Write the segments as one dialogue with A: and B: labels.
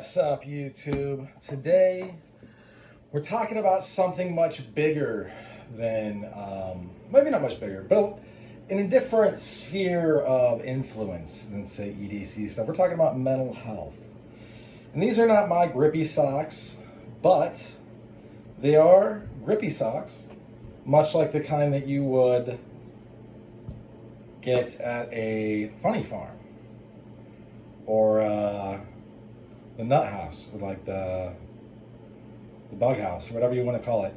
A: What's up, YouTube? Today, we're talking about something much bigger than, maybe not much bigger, but in a different sphere of influence than, say, EDC stuff. We're talking about mental health. And these are not my grippy socks, but they are grippy socks, much like the kind that you would get at a funny farm or the nut house, or like the bug house, or whatever you want to call it.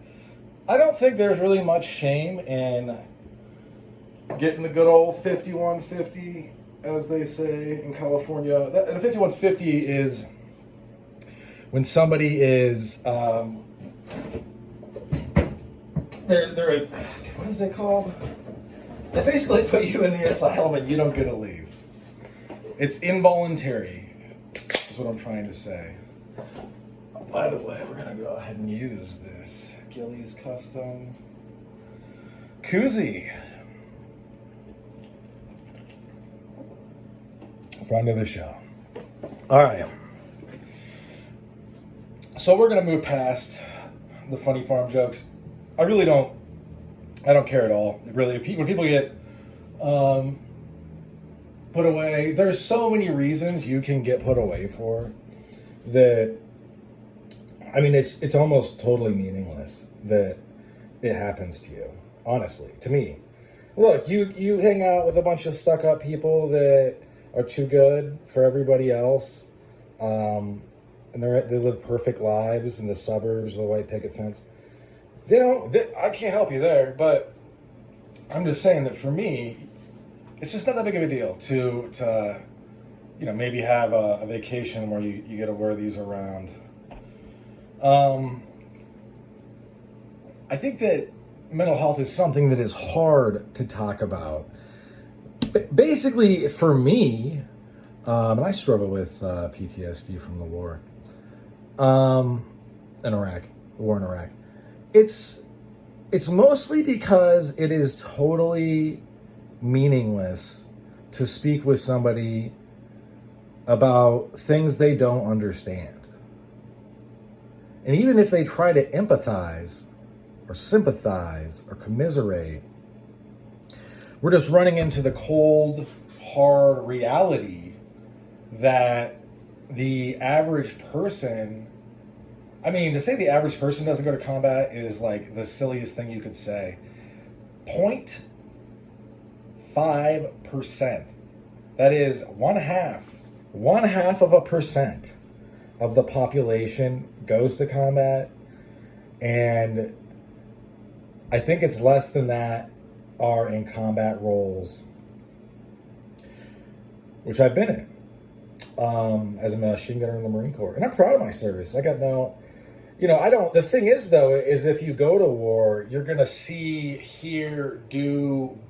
A: I don't think there's really much shame in getting the good old 5150, as they say in California. And a 5150 is when somebody is they're what is it called? They basically put you in the asylum and you don't get to leave. It's involuntary, is what I'm trying to say. By the way, we're gonna go ahead and use this Gillies Custom koozie. Friend of the show. All right. So we're gonna move past the funny farm jokes. I don't care at all. Really, when people get put away, there's so many reasons you can get put away for that. I mean, it's almost totally meaningless that it happens to you. Honestly, to me, look, you hang out with a bunch of stuck-up people that are too good for everybody else, and they live perfect lives in the suburbs with a white picket fence. I can't help you there, but I'm just saying that for me, it's just not that big of a deal to maybe have a vacation where you get to wear these around. I think that mental health is something that is hard to talk about. Basically, for me, and I struggle with PTSD from the war in Iraq, the war in Iraq. It's mostly because it is totally meaningless to speak with somebody about things they don't understand. And even if they try to empathize or sympathize or commiserate, we're just running into the cold, hard reality that the average person, I mean, to say the average person doesn't go to combat is like the silliest thing you could say. 0.5%. That is one half of a percent of the population goes to combat, and I think it's less than that are in combat roles, which I've been in as a machine gunner in the Marine Corps, and I'm proud of my service. I got no, the thing is though, is if you go to war, you're gonna see, hear,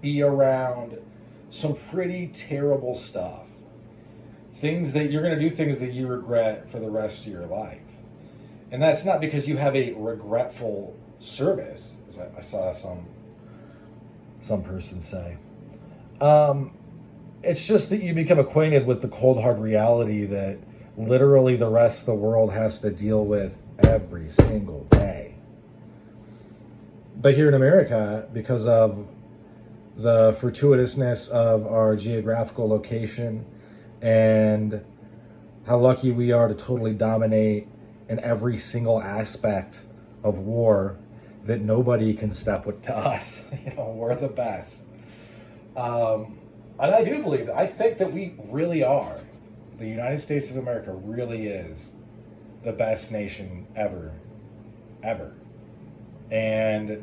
A: be around some pretty terrible stuff. You're going to do things that you regret for the rest of your life. And that's not because you have a regretful service, as I saw some person say. It's just that you become acquainted with the cold, hard reality that literally the rest of the world has to deal with every single day. But here in America, because of the fortuitousness of our geographical location and how lucky we are to totally dominate in every single aspect of war, that nobody can step to us. We're the best. And I do believe that. I think that we really are. The United States of America really is the best nation ever. And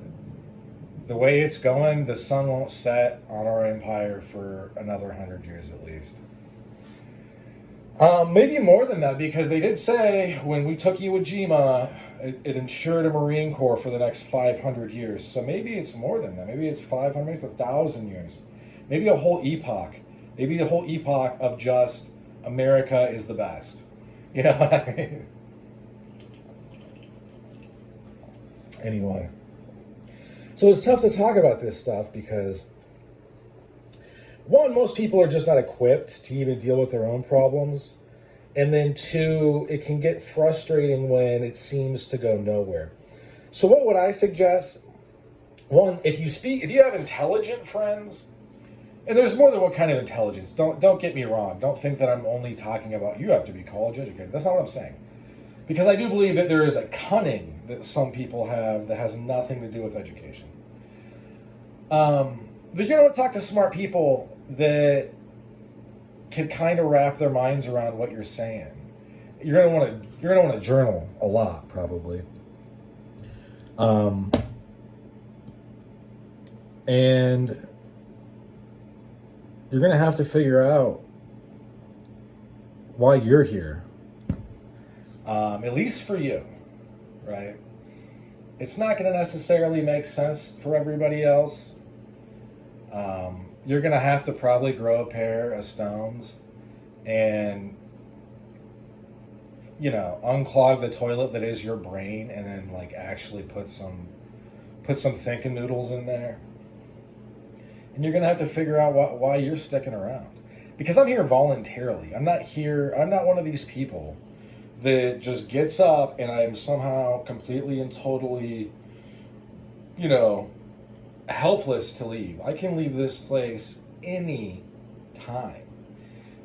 A: the way it's going, the sun won't set on our empire for another 100 years at least. Maybe more than that, because they did say when we took Iwo Jima, it ensured a Marine Corps for the next 500 years. So maybe it's more than that. Maybe it's 500, maybe it's 1,000 years. Maybe a whole epoch. Maybe the whole epoch of just America is the best. You know what I mean? Anyway. So it's tough to talk about this stuff because one, most people are just not equipped to even deal with their own problems. And then two, it can get frustrating when it seems to go nowhere. So what would I suggest? One, if you have intelligent friends, and there's more than one kind of intelligence. Don't get me wrong. Don't think that I'm only talking about you have to be college educated. That's not what I'm saying. Because I do believe that there is a cunning that some people have that has nothing to do with education. But you're going to talk to smart people that can kind of wrap their minds around what you're saying. You're going to want to journal a lot, probably. And you're going to have to figure out why you're here. At least for you, right? It's not going to necessarily make sense for everybody else. You're going to have to probably grow a pair of stones and, unclog the toilet that is your brain, and then like actually put some thinking noodles in there. And you're going to have to figure out why you're sticking around. Because I'm here voluntarily. I'm not one of these people that just gets up and I'm somehow completely and totally, helpless to leave. I can leave this place any time.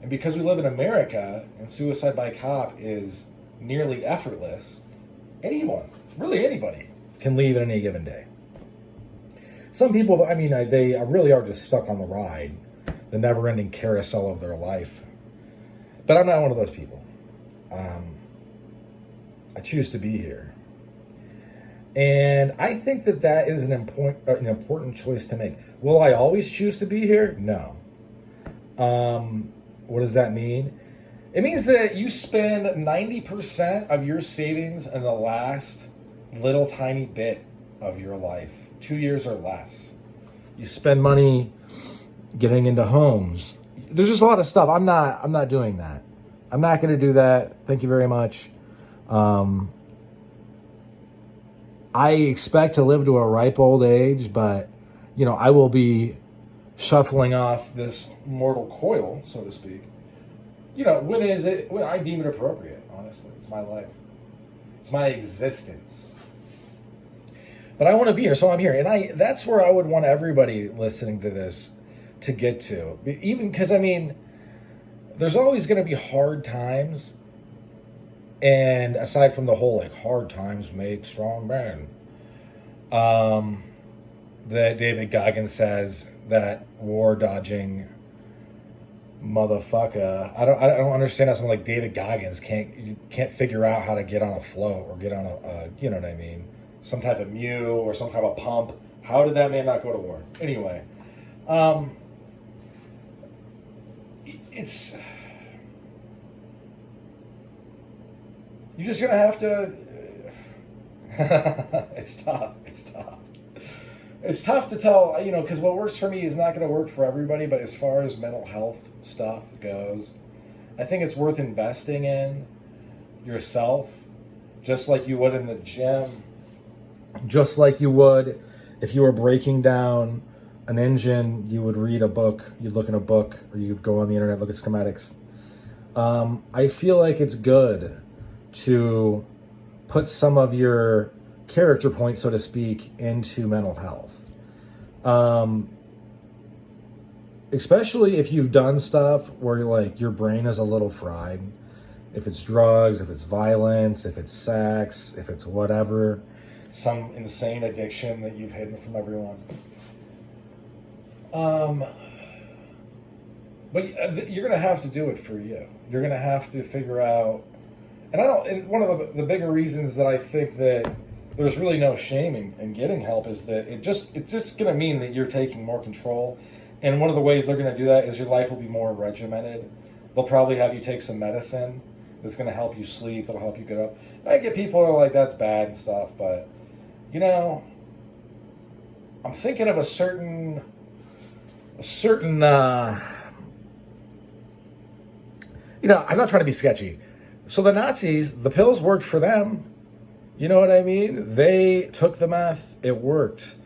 A: And because we live in America and suicide by cop is nearly effortless, anyone, really anybody, can leave at any given day. Some people, they really are just stuck on the ride, the never-ending carousel of their life. But I'm not one of those people. I choose to be here. And I think that is an important choice to make. Will I always choose to be here? No. What does that mean? It means that you spend 90% of your savings in the last little tiny bit of your life, 2 years or less. You spend money getting into homes. There's just a lot of stuff. I'm not doing that. I'm not going to do that. Thank you very much. I expect to live to a ripe old age, but I will be shuffling off this mortal coil, so to speak. When I deem it appropriate, honestly. It's my life. It's my existence. But I want to be here, so I'm here. And that's where I would want everybody listening to this to get to. Even because, there's always going to be hard times. And aside from the whole, hard times make strong men, that David Goggins says, that war-dodging motherfucker. I don't understand how someone like David Goggins can't figure out how to get on a float or get on some type of Mew or some type of pump. How did that man not go to war? Anyway, it's you're just gonna have to. It's tough. It's tough to tell, because what works for me is not going to work for everybody. But as far as mental health stuff goes, I think it's worth investing in yourself, just like you would in the gym, just like you would if you were breaking down an engine. You would read a book, you'd look in a book, or you'd go on the internet, look at schematics. I feel like it's good to put some of your character points, so to speak, into mental health. Especially if you've done stuff where your brain is a little fried. If it's drugs, if it's violence, if it's sex, if it's whatever, some insane addiction that you've hidden from everyone. But you're going to have to do it for you. You're going to have to figure out, and one of the bigger reasons that I think that there's really no shame in getting help is that it's just going to mean that you're taking more control. And one of the ways they're going to do that is your life will be more regimented. They'll probably have you take some medicine that's going to help you sleep, that'll help you get up. I get people who are like, that's bad and stuff, but, I'm thinking of a certain I'm not trying to be sketchy. So the Nazis, the pills worked for them. You know what I mean? They took the meth. It worked.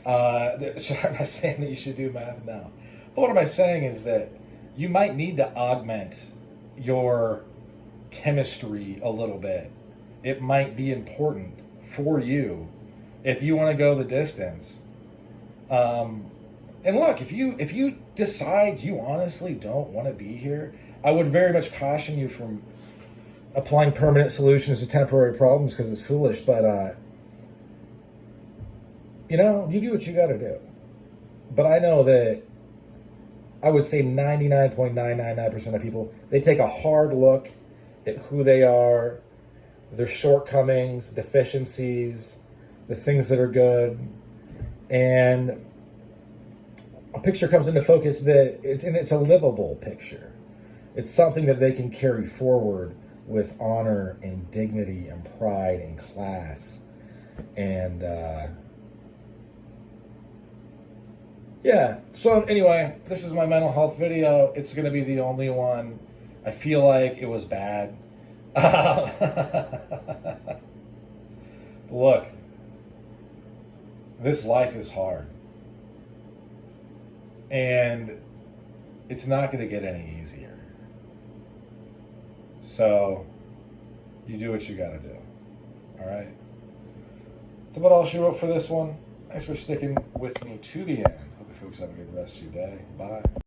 A: So I'm not saying that you should do meth now. But what am I saying is that you might need to augment your chemistry a little bit. It might be important for you if you want to go the distance. And look, if you decide you honestly don't want to be here, I would very much caution you from applying permanent solutions to temporary problems because it's foolish. But you know, you do what you got to do. But I know that I would say 99.999% of people, they take a hard look at who they are, their shortcomings, deficiencies, the things that are good, and a picture comes into focus that it's a livable picture. It's something that they can carry forward with honor and dignity and pride and class. And yeah, so anyway, this is my mental health video. It's going to be the only one. I feel like it was bad. Look, this life is hard. And it's not going to get any easier. So, you do what you got to do. All right? That's about all she wrote for this one. Thanks for sticking with me to the end. Hope you folks have a good rest of your day. Bye.